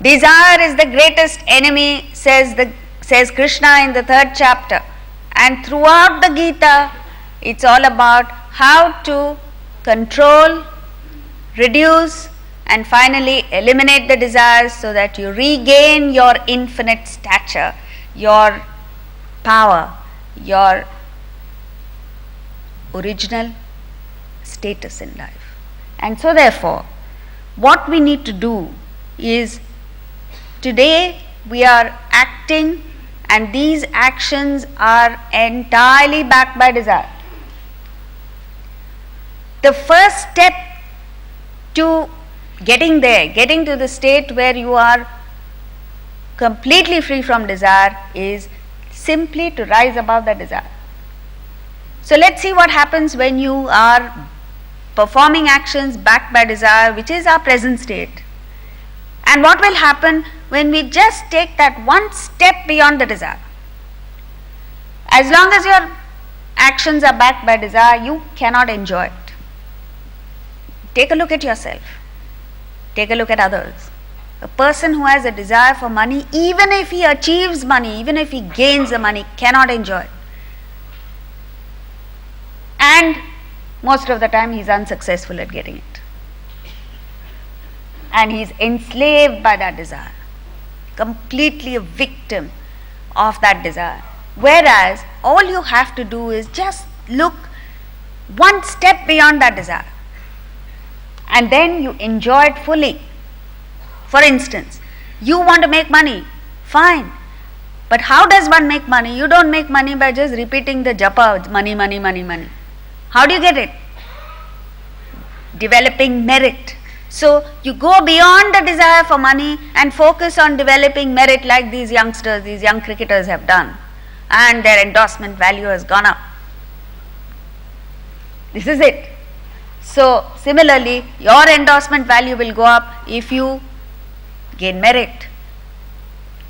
Desire is the greatest enemy, says Krishna in the 3rd chapter. And throughout the Gita, it's all about how to control, reduce, and finally eliminate the desires so that you regain your infinite stature, your power, your original status in life. And so therefore, what we need to do is, today we are acting, and these actions are entirely backed by desire. The first step to getting there, getting to the state where you are completely free from desire, is simply to rise above the desire. So let's see what happens when you are performing actions backed by desire, which is our present state. And what will happen when we just take that one step beyond the desire. As long as your actions are backed by desire, you cannot enjoy it. Take a look at yourself. Take a look at others. A person who has a desire for money, even if he achieves money, even if he gains the money, cannot enjoy it. And most of the time he is unsuccessful at getting it. And he is enslaved by that desire, completely a victim of that desire. Whereas all you have to do is just look one step beyond that desire, and then you enjoy it fully. For instance, you want to make money, fine. But how does one make money? You don't make money by just repeating the japa, money, money, money, money. How do you get it? Developing merit. So you go beyond the desire for money and focus on developing merit, like these youngsters, these young cricketers have done, and their endorsement value has gone up. This is it. So similarly, your endorsement value will go up if you gain merit.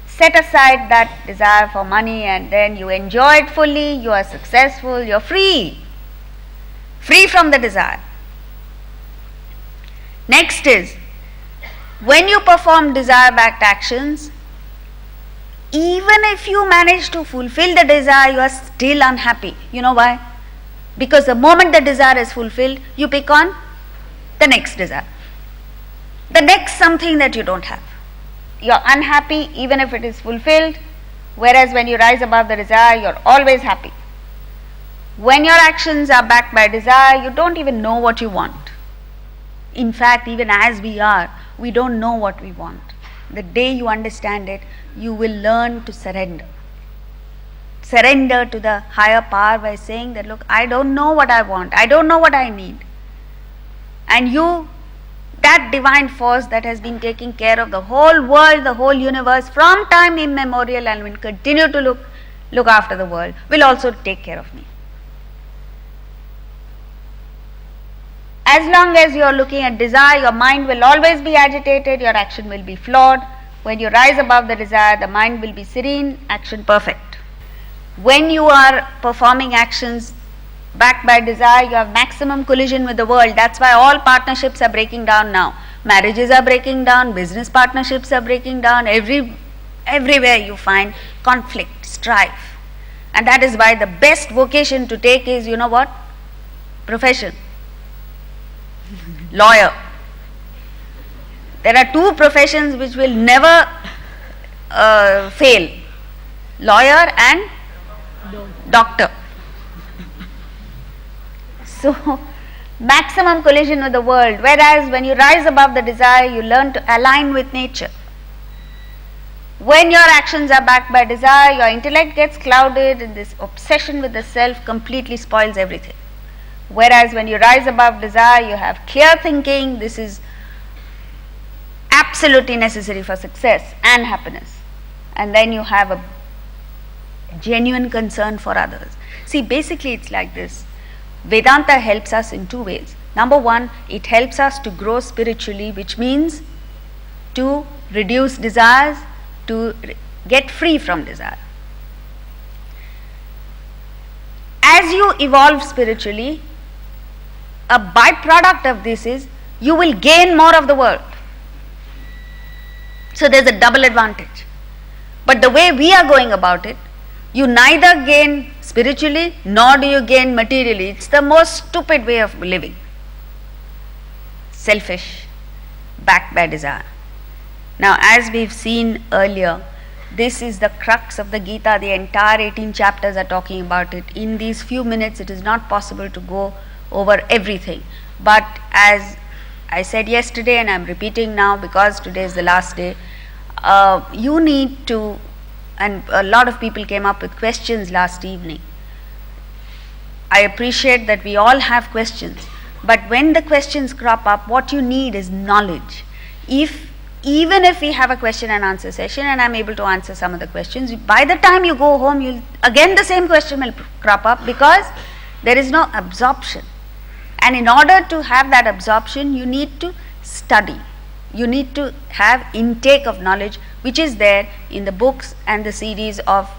Set aside that desire for money, and then you enjoy it fully, you are successful, you are free from the desire. Next is, when you perform desire-backed actions, even if you manage to fulfill the desire, you are still unhappy. You know why? Because the moment the desire is fulfilled, you pick on the next desire, the next something that you don't have. You are unhappy even if it is fulfilled, whereas when you rise above the desire, you are always happy. When your actions are backed by desire, you don't even know what you want. In fact, even as we are, we don't know what we want. The day you understand it, you will learn to surrender. Surrender to the higher power by saying that, look, I don't know what I want, I don't know what I need. And you, that divine force that has been taking care of the whole world, the whole universe from time immemorial, and will continue to look after the world, will also take care of me. As long as you are looking at desire, your mind will always be agitated, your action will be flawed. When you rise above the desire, the mind will be serene, action perfect. When you are performing actions backed by desire, you have maximum collision with the world. That's why all partnerships are breaking down now. Marriages are breaking down, business partnerships are breaking down, everywhere you find conflict, strife. And that is why the best vocation to take is, you know what? Profession. Lawyer. There are two professions which will never fail: lawyer and doctor. So, maximum collision with the world. Whereas when you rise above the desire, you learn to align with nature. When your actions are backed by desire, your intellect gets clouded, and this obsession with the self completely spoils everything. Whereas when you rise above desire, you have clear thinking. This is absolutely necessary for success and happiness. And then you have a genuine concern for others. See, basically it's like this. Vedanta helps us in two ways. Number one, it helps us to grow spiritually, which means to reduce desires, to get free from desire. As you evolve spiritually, a byproduct of this is you will gain more of the world. So there's a double advantage. But the way we are going about it, you neither gain spiritually nor do you gain materially. It's the most stupid way of living. Selfish, backed by desire. Now, as we've seen earlier, this is the crux of the Gita. The entire 18 chapters are talking about it. In these few minutes, it is not possible to go over everything. But as I said yesterday, and I'm repeating now because today is the last day, you need to, and a lot of people came up with questions last evening. I appreciate that we all have questions, but when the questions crop up, what you need is knowledge. Even if we have a question and answer session and I'm able to answer some of the questions, by the time you go home, again the same question will crop up because there is no absorption. And in order to have that absorption, you need to study. You need to have intake of knowledge, which is there in the books and the series of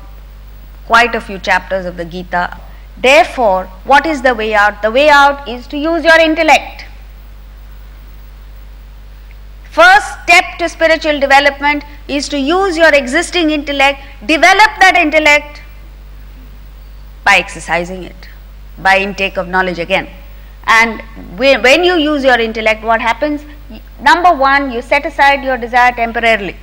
quite a few chapters of the Gita. Therefore, what is the way out? The way out is to use your intellect. First step to spiritual development is to use your existing intellect, develop that intellect by exercising it, by intake of knowledge again. And when you use your intellect, what happens? Number one, you set aside your desire temporarily.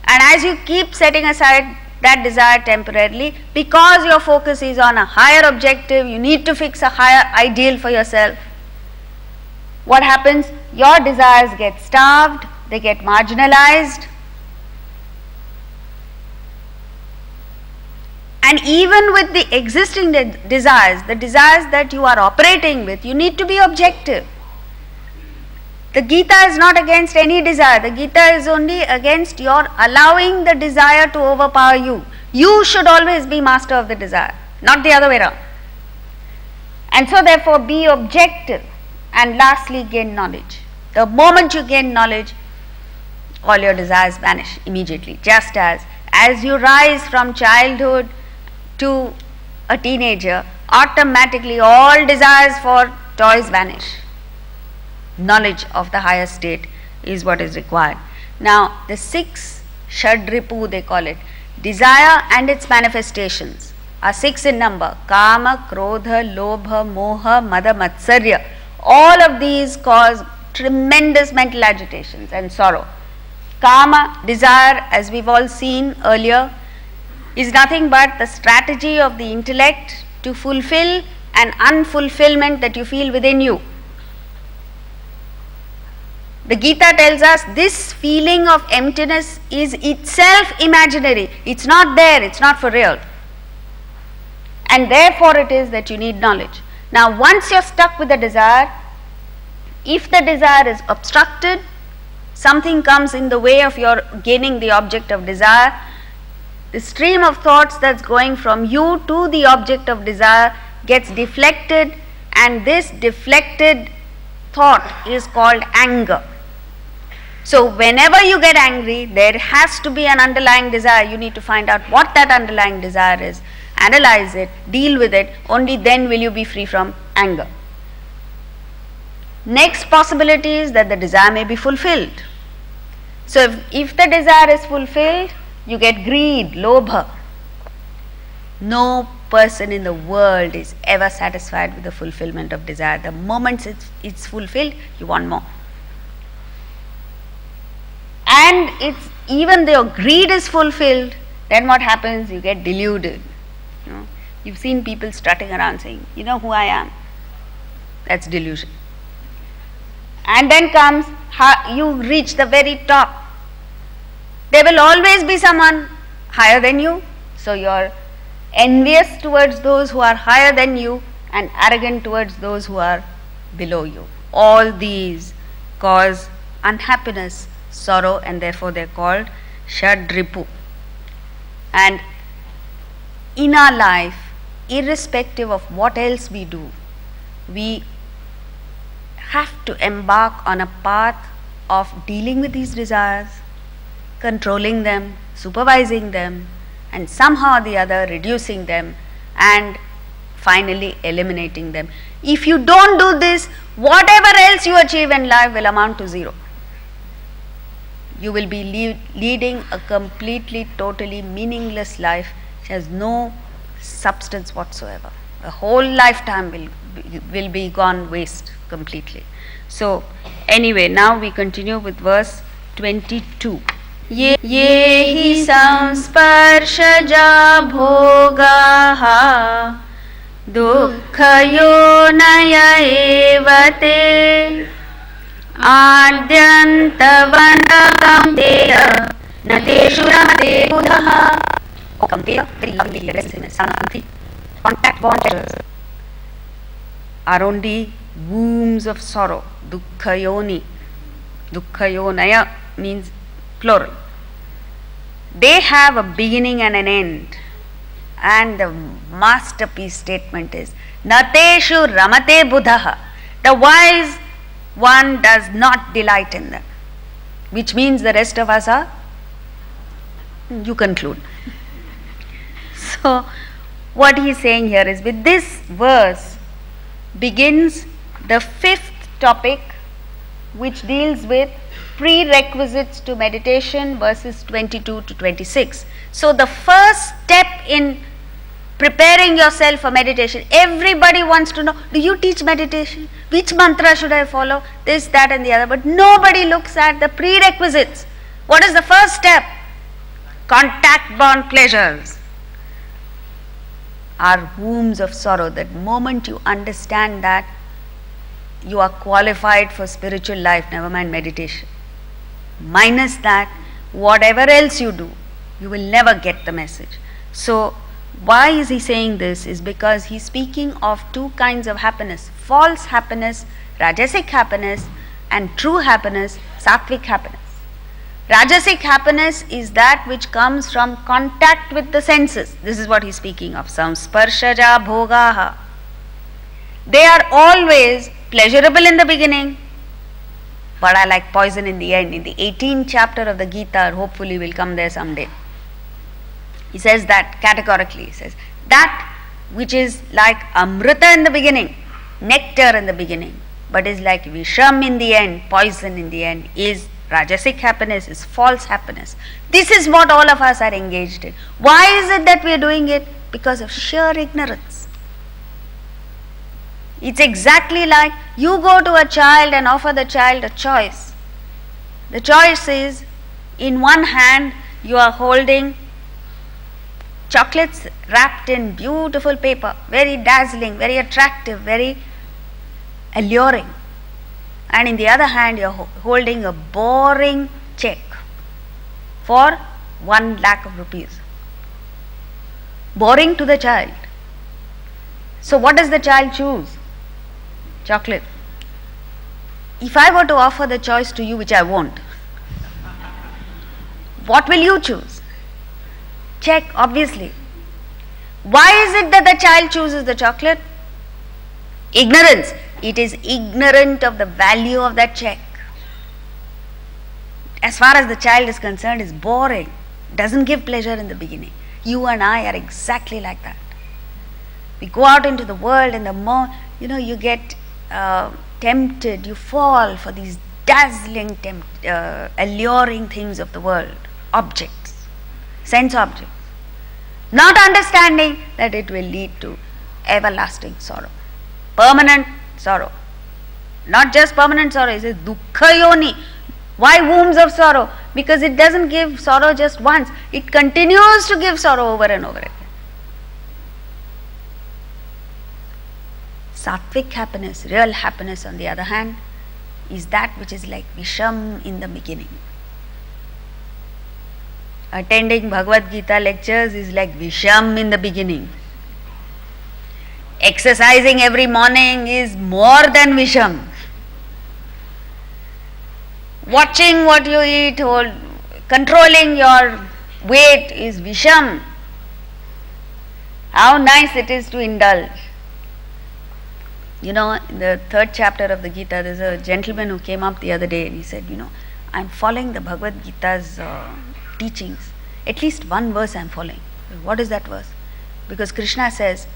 And as you keep setting aside that desire temporarily, because your focus is on a higher objective, you need to fix a higher ideal for yourself. What happens? Your desires get starved, they get marginalized. And even with the existing desires, the desires that you are operating with, you need to be objective. The Gita is not against any desire. The Gita is only against your allowing the desire to overpower you. You should always be master of the desire, not the other way around. And so therefore be objective. And lastly, gain knowledge. The moment you gain knowledge, all your desires vanish immediately. Just as you rise from childhood to a teenager, automatically all desires for toys vanish. Knowledge of the higher state is what is required. Now, the 6 Shadripu, they call it, desire and its manifestations are 6 in number: Kama, Krodha, Lobha, Moha, Mada, Matsarya. All of these cause tremendous mental agitations and sorrow. Kama, desire, as we've all seen earlier, is nothing but the strategy of the intellect to fulfill an unfulfillment that you feel within you. The Gita tells us this feeling of emptiness is itself imaginary. It's not there, it's not for real. And therefore it is that you need knowledge. Now, once you're stuck with the desire, if the desire is obstructed, something comes in the way of your gaining the object of desire, the stream of thoughts that's going from you to the object of desire gets deflected, and this deflected thought is called anger. So whenever you get angry, there has to be an underlying desire. You need to find out what that underlying desire is, analyze it, deal with it. Only then will you be free from anger. Next possibility is that the desire may be fulfilled. So if the desire is fulfilled, you get greed, lobha. No person in the world is ever satisfied with the fulfillment of desire. The moment it's fulfilled, you want more. And it's even though greed is fulfilled, then what happens? You get deluded. You've seen people strutting around saying, you know who I am. That's delusion. And then comes, you reach the very top. There will always be someone higher than you. So you're envious towards those who are higher than you and arrogant towards those who are below you. All these cause unhappiness, sorrow, and therefore they're called Shadripu. And in our life, irrespective of what else we do, we have to embark on a path of dealing with these desires, controlling them, supervising them, and somehow or the other reducing them, and finally eliminating them. If you don't do this, whatever else you achieve in life will amount to zero. you will be leading a completely, totally meaningless life which has no substance whatsoever. A whole lifetime will be gone waste completely. So, anyway, now we continue with verse 22. ये हि संस्पर्शजा भोगाः दुःखयोनय एव ते आद्यन्तवन्तकौन्तेय न तेषु रमते बुधः. Oh, Kauntēya, very lovingly he addresses him as son of Kunti. Contact bondages are only wombs of sorrow. Dukkhayoni. Dukkhayonaya means plural. They have a beginning and an end. And the masterpiece statement is Nateshu ramate buddhaha. The wise one does not delight in them. Which means the rest of us are. You conclude. So, what he is saying here is, with this verse begins the fifth topic, which deals with prerequisites to meditation, verses 22 to 26. So, the first step in preparing yourself for meditation, everybody wants to know, do you teach meditation? Which mantra should I follow? This, that and the other. But nobody looks at the prerequisites. What is the first step? Contact bond pleasures are wombs of sorrow. That moment you understand that, you are qualified for spiritual life, never mind meditation. Minus that, whatever else you do, you will never get the message. So, why is he saying this? Is because he's speaking of two kinds of happiness: false happiness, rajasic happiness, and true happiness, sattvic happiness. Rajasic happiness is that which comes from contact with the senses. This is what he's speaking of. Samsparshaja bhogaha. They are always pleasurable in the beginning, but are like poison in the end. In the 18th chapter of the Gita, hopefully we'll come there someday, he says that categorically. He says, that which is like amrita in the beginning, nectar in the beginning, but is like visham in the end, poison in the end, is rajasic happiness, is false happiness. This is what all of us are engaged in. Why is it that we are doing it? Because of sheer ignorance. It's exactly like you go to a child and offer the child a choice. The choice is, in one hand you are holding chocolates wrapped in beautiful paper, very dazzling, very attractive, very alluring. And in the other hand, you are holding a boring check for 1 lakh of rupees. Boring to the child. So, what does the child choose? Chocolate. If I were to offer the choice to you, which I won't, what will you choose? Check, obviously. Why is it that the child chooses the chocolate? Ignorance. It is ignorant of the value of that check. As far as the child is concerned, it's boring. Doesn't give pleasure in the beginning. You and I are exactly like that. We go out into the world, and the more, you get tempted, you fall for these dazzling, alluring things of the world, objects, sense objects, not understanding that it will lead to everlasting sorrow, permanent sorrow. Not just permanent sorrow, it says dukkhayoni. Why wombs of sorrow? Because it doesn't give sorrow just once, it continues to give sorrow over and over again. Sattvic happiness, real happiness, on the other hand, is that which is like visham in the beginning. Attending Bhagavad Gita lectures is like visham in the beginning. Exercising every morning is more than visham. Watching what you eat, or controlling your weight is visham. How nice it is to indulge. In the 3rd chapter of the Gita, there's a gentleman who came up the other day and he said, I'm following the Bhagavad Gita's teachings. At least one verse I'm following. What is that verse? Because Krishna says,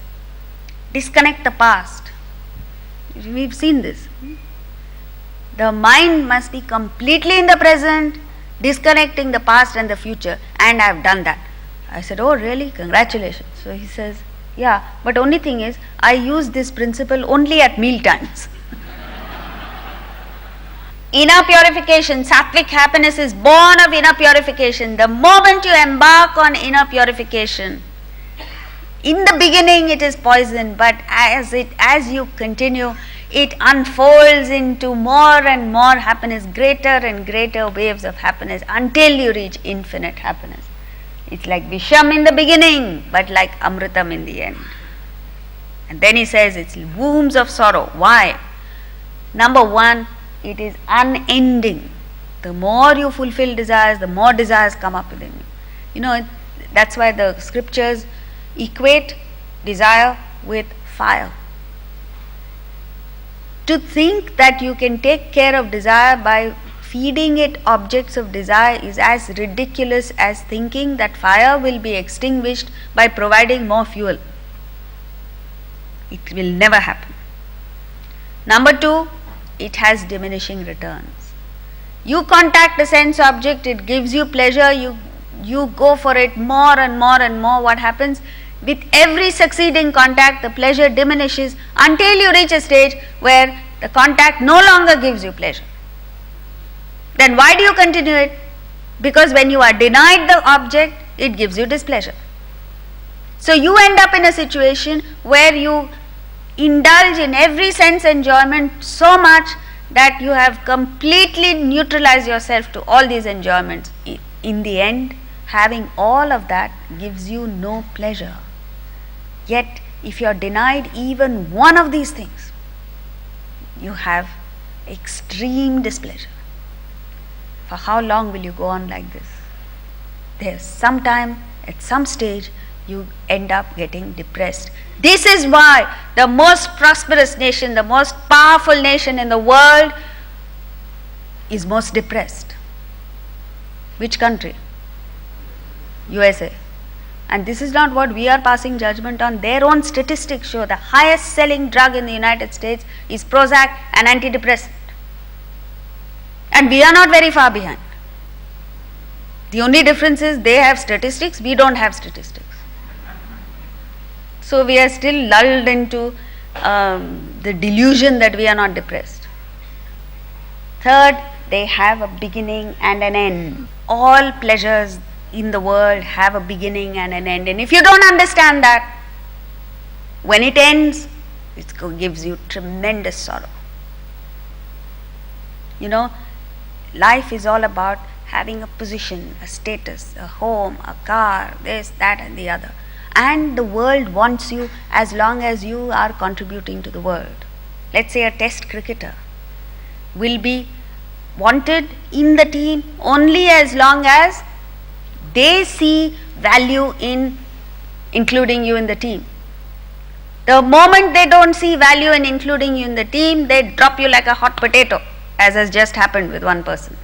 disconnect the past. We've seen this. The mind must be completely in the present. disconnecting the past and the future, and I have done that. I said, oh really? Congratulations. So he says, yeah, but only thing is, I use this principle only at meal times. Inner purification, sattvic happiness is born of inner purification. The moment you embark on inner purification, in the beginning it is poison, but as you continue, it unfolds into more and more happiness, greater and greater waves of happiness, until you reach infinite happiness. It's like Visham in the beginning, but like Amritam in the end. And then he says it's wombs of sorrow. Why? Number one, it is unending. The more you fulfill desires, the more desires come up within you. You know, that's why the scriptures equate desire with fire. To think that you can take care of desire by feeding it objects of desire is as ridiculous as thinking that fire will be extinguished by providing more fuel. It will never happen. Number two, it has diminishing returns. You contact a sense object, it gives you pleasure, you go for it more and more and more. What happens? With every succeeding contact, the pleasure diminishes until you reach a stage where the contact no longer gives you pleasure. Then why do you continue it? Because when you are denied the object, it gives you displeasure. So you end up in a situation where you indulge in every sense enjoyment so much that you have completely neutralized yourself to all these enjoyments. In the end, having all of that gives you no pleasure. Yet, if you are denied even one of these things, you have extreme displeasure. For how long will you go on like this? There's some time, at some stage, you end up getting depressed. This is why the most prosperous nation, the most powerful nation in the world is most depressed. Which country? USA. And this is not what we are passing judgment on. Their own statistics show the highest selling drug in the United States is Prozac, an antidepressant. And we are not very far behind. The only difference is they have statistics, we don't have statistics. So we are still lulled into the delusion that we are not depressed. Third, they have a beginning and an end. All pleasures in the world have a beginning and an end. And if you don't understand that, when it ends, it gives you tremendous sorrow. You know, life is all about having a position, a status, a home, a car, this, that and the other. And the world wants you as long as you are contributing to the world. Let's say a test cricketer will be wanted in the team only as long as they see value in including you in the team. The moment they don't see value in including you in the team, they drop you like a hot potato, as has just happened with one person.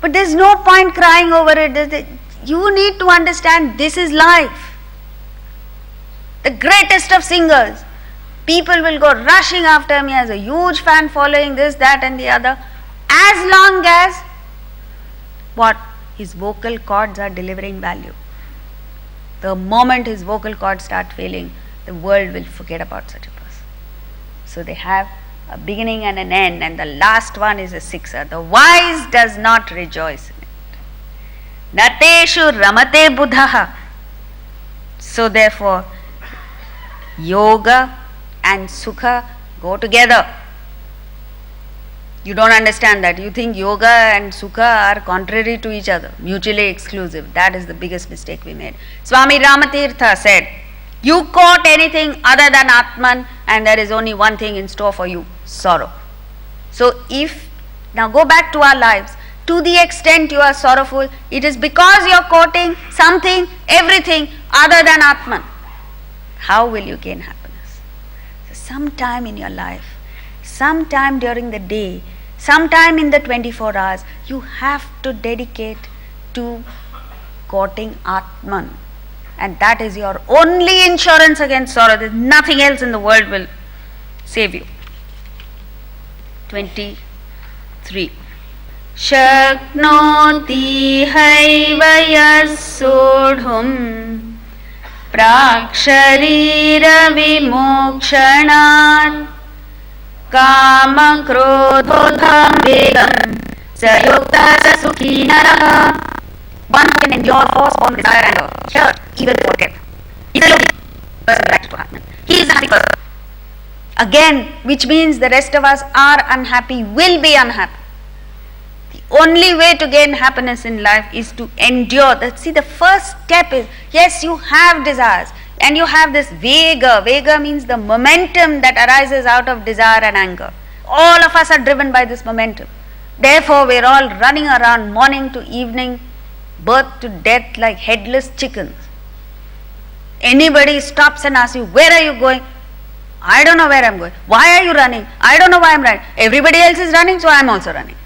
But there's no point crying over it. You need to understand this is life. The greatest of singers, people will go rushing after him. He has a huge fan following, this, that and the other. As long as what? His vocal cords are delivering value. The moment his vocal cords start failing, the world will forget about such a person. So they have a beginning and an end, and the last one is a sixer. The wise does not rejoice in it. Nateshu ramate buddhaha. So therefore, yoga and sukha go together. You don't understand that. You think yoga and sukha are contrary to each other, mutually exclusive. That is the biggest mistake we made. Swami Ramatirtha said, you quote anything other than Atman and there is only one thing in store for you, sorrow. So now go back to our lives. To the extent you are sorrowful, it is because you are quoting something, everything other than Atman. How will you gain happiness? So sometime in your life, sometime during the day, sometime in the 24 hours, you have to dedicate to quoting Atman. And that is your only insurance against sorrow. There's nothing else in the world will save you. 3. Shaknoti haiva yas sodhum praksharira vimokshanat kama krodhodham vegam sayukta sasukhi naraha. One who can endure force, form, desire, anger, here, even before death. He is a yogi, person relaxed to Atman. He is a happy person. Again, which means the rest of us are unhappy, will be unhappy. The only way to gain happiness in life is to endure. See, the first step is, yes, you have desires and you have this vega. Vega means the momentum that arises out of desire and anger. All of us are driven by this momentum. Therefore, we are all running around morning to evening, birth to death like headless chickens. Anybody stops and asks you, where are you going? I don't know where I'm going. Why are you running? I don't know why I'm running. Everybody else is running, so I'm also running.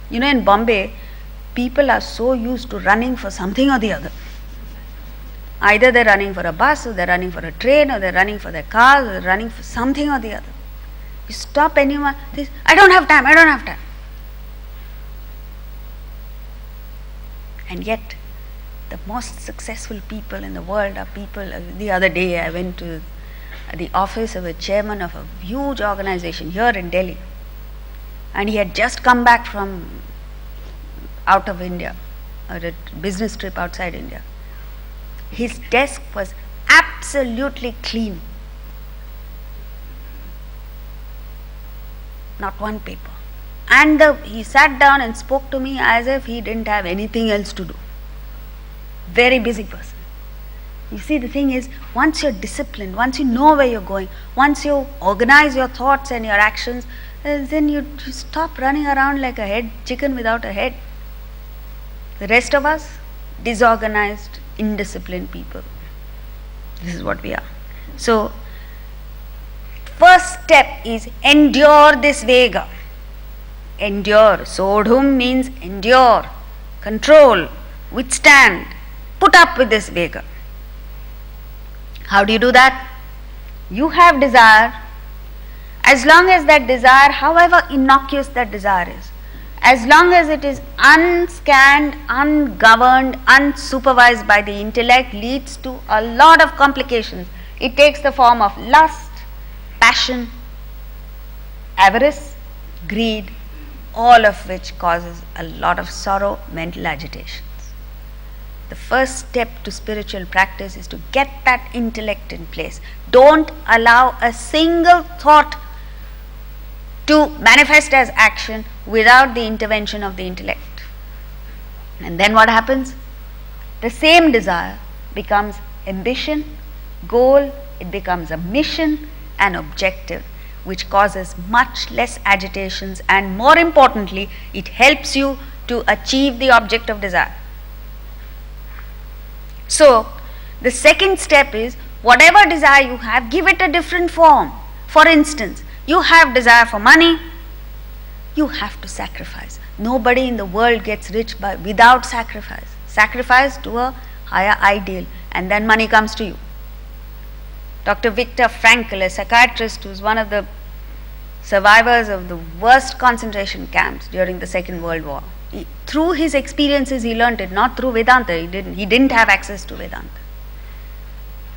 You know, in Bombay, people are so used to running for something or the other. Either they're running for a bus, or they're running for a train, or they're running for their cars, or they're running for something or the other. You stop anyone, I don't have time. And yet, the most successful people in the world are people. The other day I went to the office of a chairman of a huge organization here in Delhi, and he had just come back from out of India, or a business trip outside India. His desk was absolutely clean. Not one paper. And he sat down and spoke to me as if he didn't have anything else to do. Very busy person. You see, the thing is, once you're disciplined, once you know where you're going, once you organize your thoughts and your actions, then you stop running around like a chicken without a head. The rest of us, disorganized, indisciplined people. This is what we are. So, first step is endure this vega. Endure. Sodhum means endure, control, withstand, put up with this vega. How do you do that? You have desire. As long as that desire, however innocuous that desire is, as long as it is unscanned, ungoverned, unsupervised by the intellect, leads to a lot of complications. It takes the form of lust, passion, avarice, greed, all of which causes a lot of sorrow, mental agitations. The first step to spiritual practice is to get that intellect in place. Don't allow a single thought to manifest as action without the intervention of the intellect. And then what happens? The same desire becomes ambition, goal, it becomes a mission, an objective, which causes much less agitations, and more importantly, it helps you to achieve the object of desire. So, the second step is, whatever desire you have, give it a different form. For instance, you have desire for money, you have to sacrifice. Nobody in the world gets rich without sacrifice. Sacrifice to a higher ideal, and then money comes to you. Dr. Viktor Frankl, a psychiatrist who is one of the survivors of the worst concentration camps during the Second World War, through his experiences he learned it, not through Vedanta. He didn't have access to Vedanta.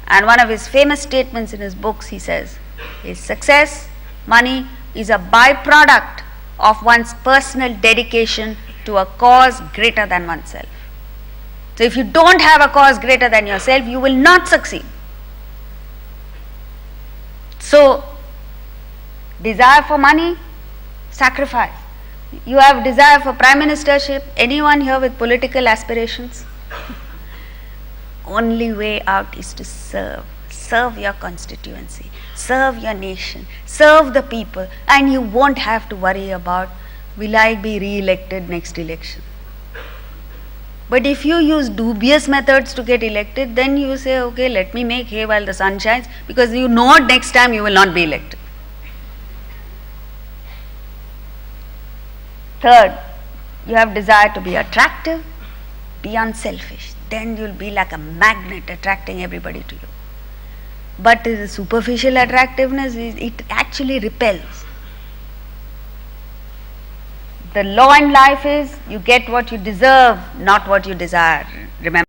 And one of his famous statements in his books, he says, his success, money, is a byproduct of one's personal dedication to a cause greater than oneself. So if you don't have a cause greater than yourself, you will not succeed. So, desire for money, sacrifice. You have desire for prime ministership. Anyone here with political aspirations? Only way out is to serve. Serve your constituency, serve your nation, serve the people, and you won't have to worry about, will I be re-elected next election? But if you use dubious methods to get elected, then you say, okay, let me make hay while the sun shines, because you know next time you will not be elected. Third, you have desire to be attractive, be unselfish. Then you will be like a magnet attracting everybody to you. But the superficial attractiveness, it actually repels. The law in life is you get what you deserve, not what you desire. Remember.